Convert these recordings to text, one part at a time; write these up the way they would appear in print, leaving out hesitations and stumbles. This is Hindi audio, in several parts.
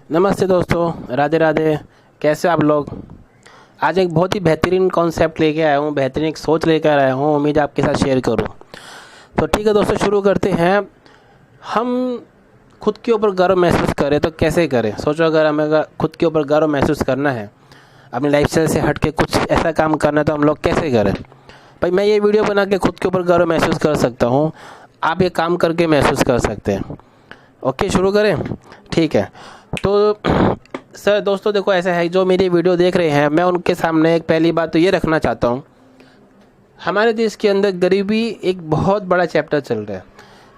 नमस्ते दोस्तों, राधे राधे। कैसे आप लोग? आज एक बहुत ही बेहतरीन कॉन्सेप्ट लेके आया हूँ, बेहतरीन एक सोच लेकर आया हूँ। उम्मीद है आपके साथ शेयर करूँ। तो ठीक है दोस्तों, शुरू करते हैं। हम खुद के ऊपर गर्व महसूस करें तो कैसे करें? सोचो, अगर हमें खुद के ऊपर गर्व महसूस करना है, अपनी लाइफस्टाइल से हट के कुछ ऐसा काम करना है, तो हम लोग कैसे करें? भाई, मैं ये वीडियो बना के खुद के ऊपर गर्व महसूस कर सकता हूँ। आप ये काम करके महसूस कर सकते हैं। ओके, शुरू करें? ठीक है। तो सर दोस्तों, देखो ऐसा है, जो मेरी वीडियो देख रहे हैं, मैं उनके सामने एक पहली बात तो ये रखना चाहता हूँ, हमारे देश के अंदर गरीबी एक बहुत बड़ा चैप्टर चल रहा है।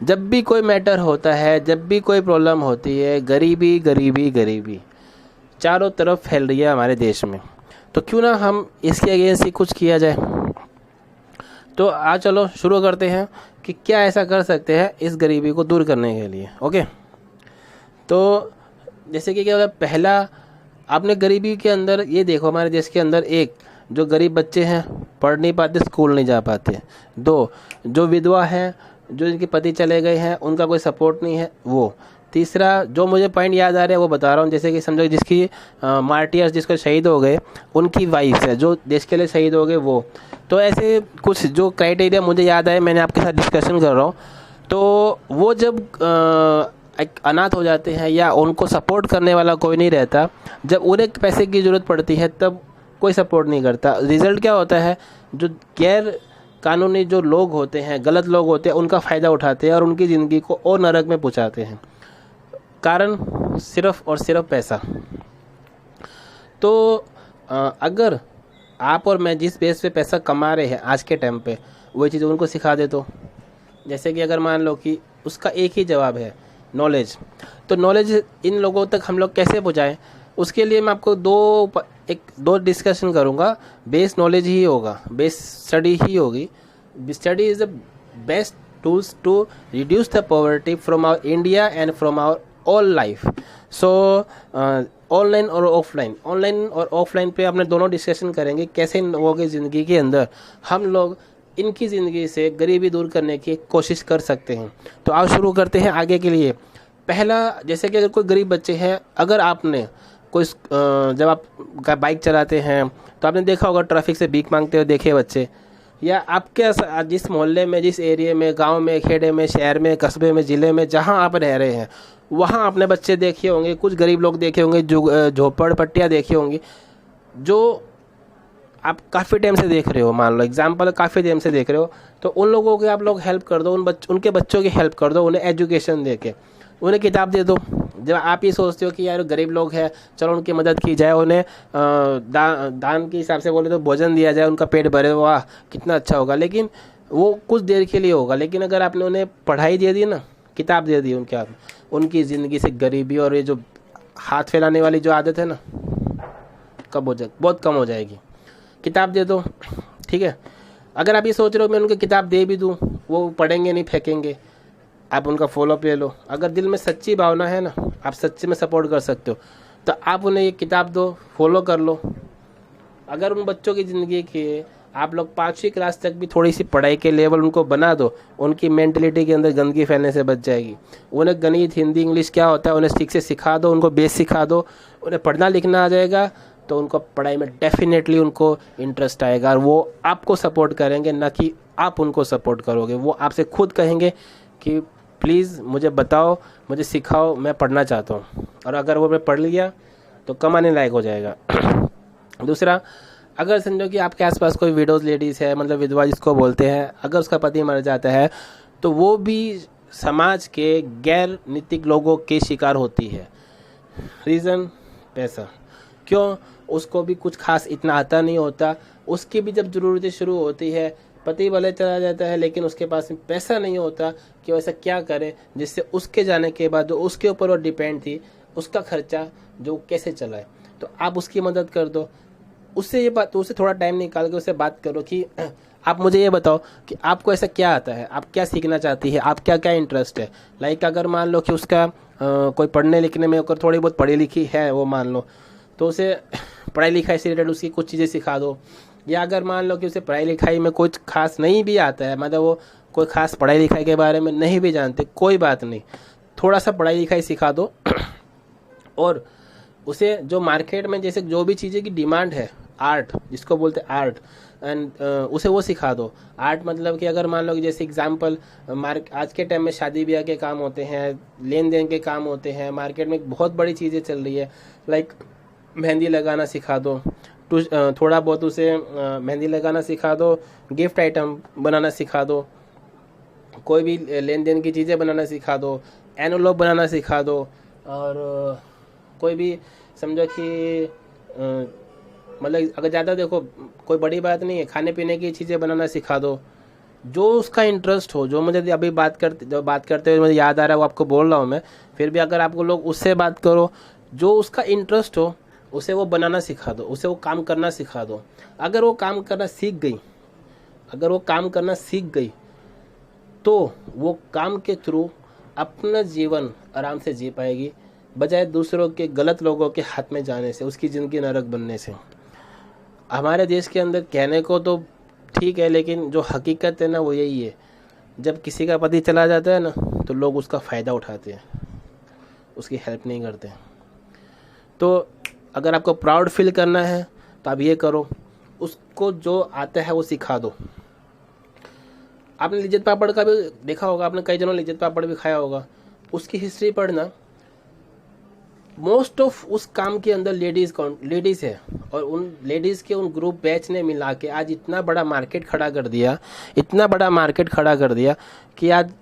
जब भी कोई मैटर होता है, जब भी कोई प्रॉब्लम होती है, गरीबी गरीबी गरीबी चारों तरफ फैल रही है हमारे देश में। तो क्यों ना हम इसके अगेंस्ट ही कुछ किया जाए। तो आज चलो शुरू करते हैं कि क्या ऐसा कर सकते हैं इस गरीबी को दूर करने के लिए। ओके, तो जैसे कि क्या होगा, पहला, आपने गरीबी के अंदर ये देखो, हमारे देश के अंदर एक, जो गरीब बच्चे हैं पढ़ नहीं पाते, स्कूल नहीं जा पाते। दो, जो विधवा हैं, जो इनके पति चले गए हैं, उनका कोई सपोर्ट नहीं है, वो। तीसरा, जो मुझे पॉइंट याद आ रहा है वो बता रहा हूँ, जैसे कि समझो जिसकी मार्टियर्स, जिसको शहीद हो गए, उनकी वाइफ है, जो देश के लिए शहीद हो गए, वो। तो ऐसे कुछ जो क्राइटेरिया मुझे याद आए, मैंने आपके साथ डिस्कशन कर रहा हूँ। तो वो जब एक अनाथ हो जाते हैं या उनको सपोर्ट करने वाला कोई नहीं रहता, जब उन्हें पैसे की ज़रूरत पड़ती है तब कोई सपोर्ट नहीं करता। रिज़ल्ट क्या होता है, जो गैर कानूनी जो लोग होते हैं, गलत लोग होते हैं, उनका फ़ायदा उठाते हैं और उनकी ज़िंदगी को और नरक में पहुंचाते हैं। कारण सिर्फ़ और सिर्फ पैसा। तो अगर आप और मैं जिस बेस पे पैसा कमा रहे हैं आज के टाइम पे, वही चीज़ उनको सिखा दे तो, जैसे कि अगर मान लो कि उसका एक ही जवाब है, नॉलेज। तो नॉलेज इन लोगों तक हम लोग कैसे पहुँचाएं? उसके लिए मैं आपको दो डिस्कशन करूँगा। बेस नॉलेज ही होगा, बेस स्टडी ही होगी। Study is the best tools to reduce the poverty from our India and from our all life. So online और ऑफलाइन पे अपने दोनों डिस्कशन करेंगे, कैसे इन लोगों की ज़िंदगी के अंदर हम लोग इनकी ज़िंदगी से गरीबी दूर करने की कोशिश कर सकते हैं। तो आओ शुरू करते हैं आगे के लिए। पहला, जैसे कि अगर कोई गरीब बच्चे हैं, अगर आपने कोई जब आप बाइक चलाते हैं तो आपने देखा होगा ट्रैफिक से भीख मांगते हुए देखे बच्चे, या आपके जिस मोहल्ले में, जिस एरिया में, गांव में, खेड़े में, शहर में, कस्बे में, ज़िले में, जहां आप रह रहे हैं, वहां आपने बच्चे देखे होंगे, कुछ गरीब लोग देखे होंगे, जो झोपड़पट्टियाँ देखी होंगी, जो आप काफ़ी टाइम से देख रहे हो। मान लो एग्जाम्पल, काफ़ी टाइम से देख रहे हो, तो उन लोगों की आप लोग हेल्प कर दो, उनके बच्चों की हेल्प कर दो, उन्हें एजुकेशन दे के, उन्हें किताब दे दो। जब आप ये सोचते हो कि यार गरीब लोग हैं, चलो उनकी मदद की जाए, उन्हें दान के हिसाब से बोले तो भोजन दिया जाए, उनका पेट भरे, वाह कितना अच्छा होगा। लेकिन वो कुछ देर के लिए होगा। लेकिन अगर आपने उन्हें पढ़ाई दे दी ना, किताब दे दी उनकी ज़िंदगी से गरीबी और ये जो हाथ फैलाने वाली जो आदत है ना, बहुत कम हो जाएगी। किताब दे दो, ठीक है। अगर आप ये सोच रहे हो मैं उनको किताब दे भी दूँ, वो पढ़ेंगे नहीं, फेंकेंगे, आप उनका फॉलोअप ले लो। अगर दिल में सच्ची भावना है ना, आप सच्चे में सपोर्ट कर सकते हो, तो आप उन्हें ये किताब दो, फॉलो कर लो। अगर उन बच्चों की ज़िंदगी के आप लोग 5वीं क्लास तक भी थोड़ी सी पढ़ाई के लेवल उनको बना दो, उनकी मेंटलिटी के अंदर गंदगी फैलने से बच जाएगी। उन्हें गणित, हिंदी, इंग्लिश क्या होता है उन्हें ठीक से सिखा दो, उनको बेस सिखा दो, उन्हें पढ़ना लिखना आ जाएगा, तो उनको पढ़ाई में डेफिनेटली उनको इंटरेस्ट आएगा और वो आपको सपोर्ट करेंगे, ना कि आप उनको सपोर्ट करोगे। वो आपसे खुद कहेंगे कि प्लीज़ मुझे बताओ, मुझे सिखाओ, मैं पढ़ना चाहता हूँ। और अगर वो मैं पढ़ लिया तो कमाने लायक हो जाएगा। दूसरा, अगर समझो कि आपके आसपास कोई विडोज लेडीज़ है, मतलब विधवा जिसको बोलते हैं, अगर उसका पति मर जाता है तो वो भी समाज के गैर नीतिक लोगों के शिकार होती है। रीज़न पैसा। क्यों? उसको भी कुछ खास इतना आता नहीं होता, उसकी भी जब ज़रूरतें शुरू होती है, पति भले चला जाता है लेकिन उसके पास पैसा नहीं होता कि वैसा क्या करे जिससे उसके जाने के बाद जो उसके ऊपर वो डिपेंड थी, उसका खर्चा जो कैसे चलाए। तो आप उसकी मदद कर दो। उससे थोड़ा टाइम निकाल के उससे बात करो कि आप मुझे ये बताओ कि आपको ऐसा क्या आता है, आप क्या सीखना चाहती है, आप क्या क्या इंटरेस्ट है। लाइक अगर मान लो कि उसका कोई पढ़ने लिखने में अगर थोड़ी बहुत पढ़ी लिखी है, वो मान लो, तो उसे पढ़ाई लिखाई से रिलेटेड उसकी कुछ चीज़ें सिखा दो। या अगर मान लो कि उसे पढ़ाई लिखाई में कुछ खास नहीं भी आता है, मतलब वो कोई खास पढ़ाई लिखाई के बारे में नहीं भी जानते, कोई बात नहीं, थोड़ा सा पढ़ाई लिखाई सिखा दो। और उसे जो मार्केट में जैसे जो भी चीज़ें की डिमांड है, आर्ट जिसको बोलते हैं आर्ट, एंड उसे वो सिखा दो। आर्ट मतलब कि अगर मान लो कि जैसे एग्जांपल आज के टाइम में शादी ब्याह के काम होते हैं, लेन देन के काम होते हैं, मार्केट में बहुत बड़ी चीज़ें चल रही है, लाइक मेहंदी लगाना सिखा दो, थोड़ा बहुत उसे मेहंदी लगाना सिखा दो, गिफ्ट आइटम बनाना सिखा दो, कोई भी लेन देन की चीज़ें बनाना सिखा दो, एनवलप बनाना सिखा दो, और कोई भी समझो कि मतलब अगर ज़्यादा देखो कोई बड़ी बात नहीं है, खाने पीने की चीज़ें बनाना सिखा दो, जो उसका इंटरेस्ट हो। जो मुझे अभी जब बात करते हुए मुझे याद आ रहा है वो आपको बोल रहा हूँ मैं, फिर भी अगर आपको लोग उससे बात करो, जो उसका इंटरेस्ट हो उसे वो बनाना सिखा दो, उसे वो काम करना सिखा दो। अगर वो काम करना सीख गई तो वो काम के थ्रू अपना जीवन आराम से जी पाएगी, बजाय दूसरों के, गलत लोगों के हाथ में जाने से, उसकी ज़िंदगी नरक बनने से। हमारे देश के अंदर कहने को तो ठीक है, लेकिन जो हकीकत है ना वो यही है, जब किसी का पति चला जाता है ना तो लोग उसका फ़ायदा उठाते हैं, उसकी हेल्प नहीं करते। तो अगर आपको प्राउड फील करना है तो आप ये करो, उसको जो आता है वो सिखा दो। आपने लिज्जत पापड़ का भी देखा होगा, आपने कई जनों लिज्जत पापड़ भी खाया होगा, उसकी हिस्ट्री पढ़ना, मोस्ट ऑफ उस काम के अंदर लेडीज़ है, और उन लेडीज़ के उन ग्रुप बैच ने मिला के आज इतना बड़ा मार्केट खड़ा कर दिया कि आज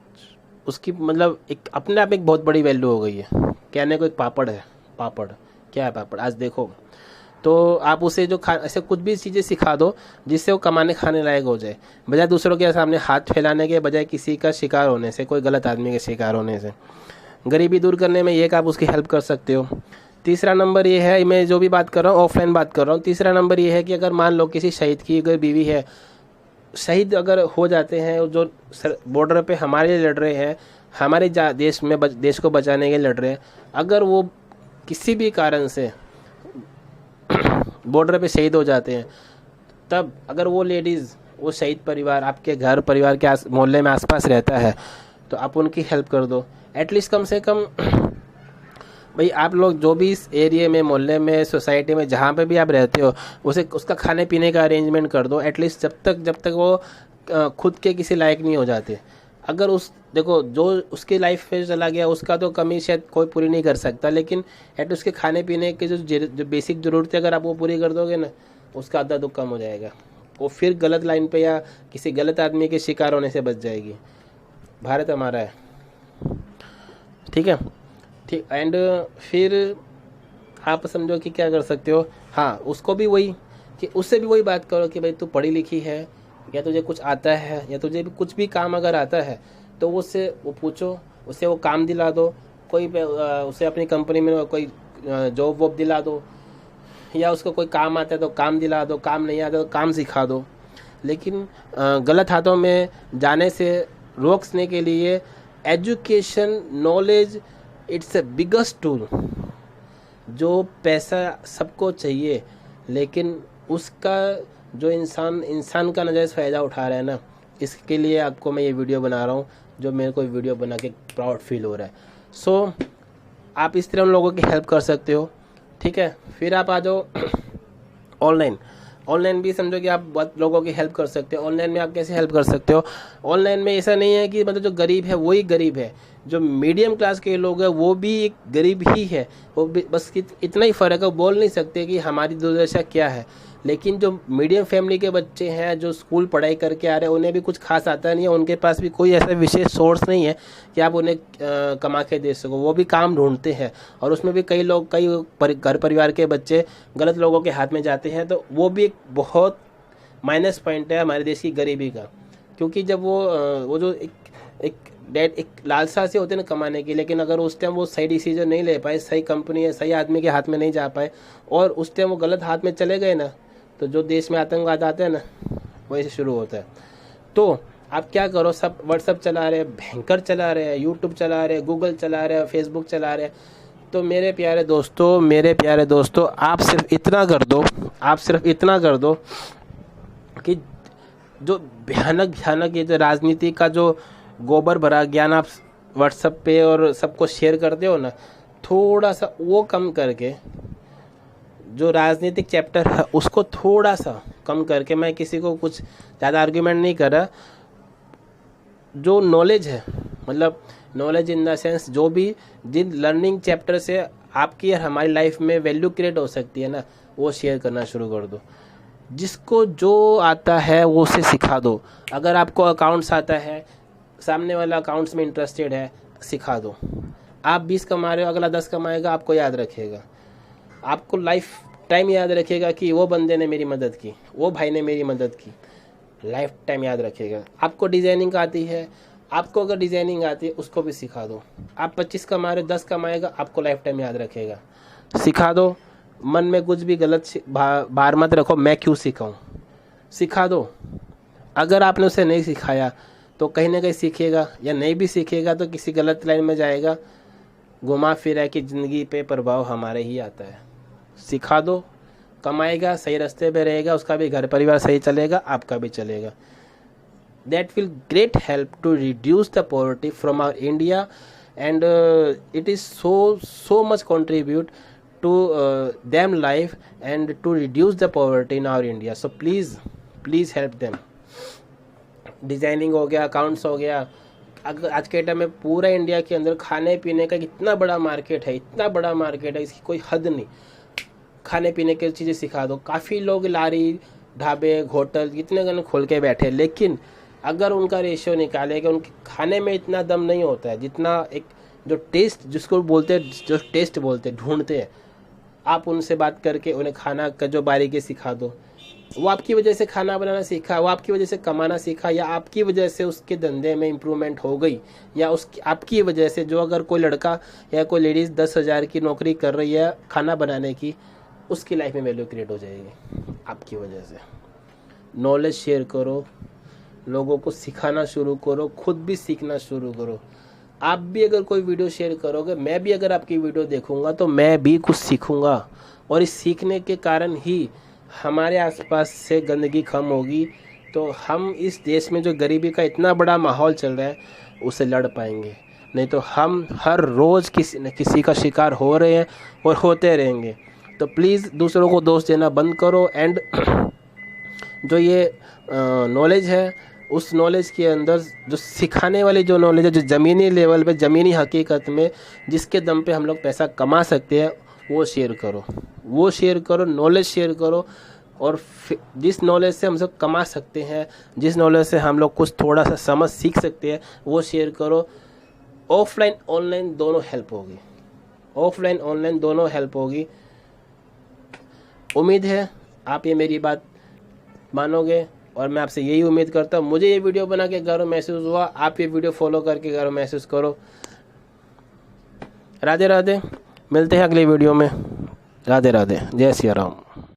उसकी मतलब एक अपने आप एक बहुत बड़ी वैल्यू हो गई है। कहने को एक पापड़ है, पापड़ क्या है, पापड़ आज देखो तो आप उसे जो ऐसे कुछ भी चीज़ें सिखा दो जिससे वो कमाने खाने लायक हो जाए, बजाय दूसरों के सामने हाथ फैलाने के, बजाय किसी का शिकार होने से, कोई गलत आदमी के शिकार होने से। गरीबी दूर करने में ये आप उसकी हेल्प कर सकते हो। तीसरा नंबर ये है, मैं जो भी बात कर रहा हूँ ऑफलाइन बात कर रहा हूँ, तीसरा नंबर ये है कि अगर मान लो किसी शहीद की अगर बीवी है, शहीद अगर हो जाते हैं, जो बॉर्डर पे हमारे लिए लड़ रहे हैं, हमारे देश में देश को बचाने के लिए लड़ रहे हैं, अगर वो किसी भी कारण से बॉर्डर पे शहीद हो जाते हैं, तब अगर वो लेडीज़, वो शहीद परिवार आपके घर परिवार के मोहल्ले में आसपास रहता है, तो आप उनकी हेल्प कर दो। एटलीस्ट कम से कम भाई आप लोग जो भी इस एरिया में, मोहल्ले में, सोसाइटी में, जहाँ पे भी आप रहते हो, उसका खाने पीने का अरेंजमेंट कर दो। एटलीस्ट जब तक वो खुद के किसी लायक नहीं हो जाते। अगर देखो जो उसकी लाइफ में चला गया उसका तो कमी शायद कोई पूरी नहीं कर सकता, लेकिन एटलीस्ट उसके खाने पीने के जो बेसिक ज़रूरतें अगर आप वो पूरी कर दोगे ना, उसका आधा दुख कम हो जाएगा। वो फिर गलत लाइन पे या किसी गलत आदमी के शिकार होने से बच जाएगी। भारत हमारा है, ठीक है, ठीक। एंड फिर आप समझो कि क्या कर सकते हो, हाँ उसको भी वही कि उससे भी वही बात करो कि भाई तू पढ़ी लिखी है, या तुझे कुछ आता है, या तुझे भी कुछ भी काम अगर आता है तो उससे वो पूछो, उससे वो काम दिला दो, कोई उसे अपनी कंपनी में कोई जॉब वॉब दिला दो, या उसको कोई काम आता है तो काम दिला दो, काम नहीं आता तो काम सिखा दो। लेकिन गलत हाथों में जाने से रोकने के लिए education, knowledge, it's a biggest tool. जो पैसा सबको चाहिए, लेकिन उसका जो इंसान का नजायज़ फ़ायदा उठा रहा है ना, इसके लिए आपको मैं ये वीडियो बना रहा हूँ, जो मेरे को वीडियो बना के प्राउड फील हो रहा है। सो आप इस तरह उन लोगों की हेल्प कर सकते हो, ठीक है। फिर आप आ जाओ ऑनलाइन भी समझो कि आप बहुत लोगों की हेल्प कर सकते हो। ऑनलाइन में आप कैसे हेल्प कर सकते हो? ऑनलाइन में ऐसा नहीं है कि मतलब जो गरीब है वही गरीब है, जो मीडियम क्लास के लोग हैं वो भी एक गरीब ही है, वो भी बस इतना ही फ़र्क है। बोल नहीं सकते कि हमारी दुर्दशा क्या है, लेकिन जो मीडियम फैमिली के बच्चे हैं, जो स्कूल पढ़ाई करके आ रहे हैं, उन्हें भी कुछ खास आता नहीं है, उनके पास भी कोई ऐसा विशेष सोर्स नहीं है कि आप उन्हें कमा के दे सको। वो भी काम ढूंढते हैं, और उसमें भी कई घर परिवार के बच्चे गलत लोगों के हाथ में जाते हैं। तो वो भी एक बहुत माइनस पॉइंट है हमारे देश की गरीबी का, क्योंकि जब वो जो एक लालसा से होते हैं ना कमाने की, लेकिन अगर उस टाइम वो सही डिसीजन नहीं ले पाए, सही कंपनी है सही आदमी के हाथ में नहीं जा पाए, और उस टाइम वो गलत हाथ में चले गए ना, तो जो देश में आतंकवाद आते हैं ना, वैसे शुरू होता है। तो आप क्या करो, सब व्हाट्सअप चला रहे हैं, भयंकर चला रहे हैं, यूट्यूब चला रहे हैं, गूगल चला रहे हैं, फेसबुक चला रहे हैं। तो मेरे प्यारे दोस्तों आप सिर्फ इतना कर दो कि जो भयानक ये जो राजनीति का जो गोबर भरा ज्ञान आप व्हाट्सएप पे और सबको शेयर करते हो ना, थोड़ा सा वो कम करके जो राजनीतिक चैप्टर है उसको थोड़ा सा कम करके, मैं किसी को कुछ ज़्यादा आर्ग्यूमेंट नहीं कर रहा, जो नॉलेज है, मतलब नॉलेज इन द सेंस जो भी जिन लर्निंग चैप्टर से आपकी और हमारी लाइफ में वैल्यू क्रिएट हो सकती है ना, वो शेयर करना शुरू कर दो। जिसको जो आता है वो उसे सिखा दो। अगर आपको अकाउंट्स आता है, सामने वाला अकाउंट्स में इंटरेस्टेड है, सिखा दो। आप 20 कमा रहे हो, अगला 10 कमाएगा, आपको याद रखेगा, आपको लाइफ टाइम याद रखेगा कि वो बंदे ने मेरी मदद की, वो भाई ने मेरी मदद की, लाइफ टाइम याद रखेगा। आपको डिज़ाइनिंग आती है, आपको अगर डिज़ाइनिंग आती है उसको भी सिखा दो। आप 25 कमा रहे हो, 10 कमाएगा, आपको लाइफ टाइम याद रखेगा। सिखा दो। मन में कुछ भी गलत बार मत रखो, मैं क्यों सिखाऊं, सिखा दो। अगर आपने उसे नहीं सिखाया तो कहीं ना कहीं सीखेगा, या नहीं भी सीखेगा तो किसी गलत लाइन में जाएगा। घुमा फिरा कि ज़िंदगी पे प्रभाव हमारे ही आता है। सिखा दो, कमाएगा, सही रास्ते पे रहेगा, उसका भी घर परिवार सही चलेगा, आपका भी चलेगा। That will great help to reduce the poverty from our India, and it is so much contribute to them life and to reduce the poverty in our India. So please help them. Designing हो गया, अकाउंट्स हो गया। अगर आज के टाइम में पूरा इंडिया के अंदर खाने पीने का इतना बड़ा मार्केट है, इतना बड़ा मार्केट है, इसकी कोई हद नहीं। खाने पीने की चीज़ें सिखा दो। काफ़ी लोग लारी, ढाबे, होटल इतने गने खोल के बैठे, लेकिन अगर उनका रेशियो निकाले कि उनके खाने में इतना दम नहीं होता है जितना एक जो टेस्ट, जिसको बोलते हैं, जो टेस्ट बोलते हैं, ढूंढते हैं, आप उनसे बात करके उन्हें खाना का जो बारीकी सिखा दो। वो आपकी वजह से खाना बनाना सीखा, वो आपकी वजह से कमाना सीखा, या आपकी वजह से उसके धंधे में इम्प्रूवमेंट हो गई, या उसकी आपकी वजह से जो अगर कोई लड़का या कोई लेडीज़ 10,000 की नौकरी कर रही है खाना बनाने की, उसकी लाइफ में वैल्यू क्रिएट हो जाएगी आपकी वजह से। नॉलेज शेयर करो, लोगों को सिखाना शुरू करो, खुद भी सीखना शुरू करो। आप भी अगर कोई वीडियो शेयर करोगे, मैं भी अगर आपकी वीडियो देखूंगा तो मैं भी कुछ सीखूंगा, और इस सीखने के कारण ही हमारे आसपास से गंदगी कम होगी, तो हम इस देश में जो गरीबी का इतना बड़ा माहौल चल रहा है उसे लड़ पाएंगे। नहीं तो हम हर रोज़ किसी न किसी का शिकार हो रहे हैं और होते रहेंगे। तो प्लीज़ दूसरों को दोष देना बंद करो, एंड जो ये नॉलेज है, उस नॉलेज के अंदर जो सिखाने वाली जो नॉलेज है, जो ज़मीनी लेवल पे, ज़मीनी हकीकत में जिसके दम पे हम लोग पैसा कमा सकते हैं, वो शेयर करो, वो शेयर करो, नॉलेज शेयर करो। और जिस नॉलेज से हम सब कमा सकते हैं, जिस नॉलेज से हम लोग कुछ थोड़ा सा समझ सीख सकते हैं, वो शेयर करो। ऑफलाइन ऑनलाइन दोनों हेल्प होगी, ऑफलाइन ऑनलाइन दोनों हेल्प होगी। उम्मीद है आप ये मेरी बात मानोगे, और मैं आपसे यही उम्मीद करता हूँ। मुझे ये वीडियो बना के गर्व महसूस हुआ, आप ये वीडियो फॉलो करके गर्व महसूस करो। राधे राधे, मिलते हैं अगले वीडियो में। राधे राधे, जय सिया राम।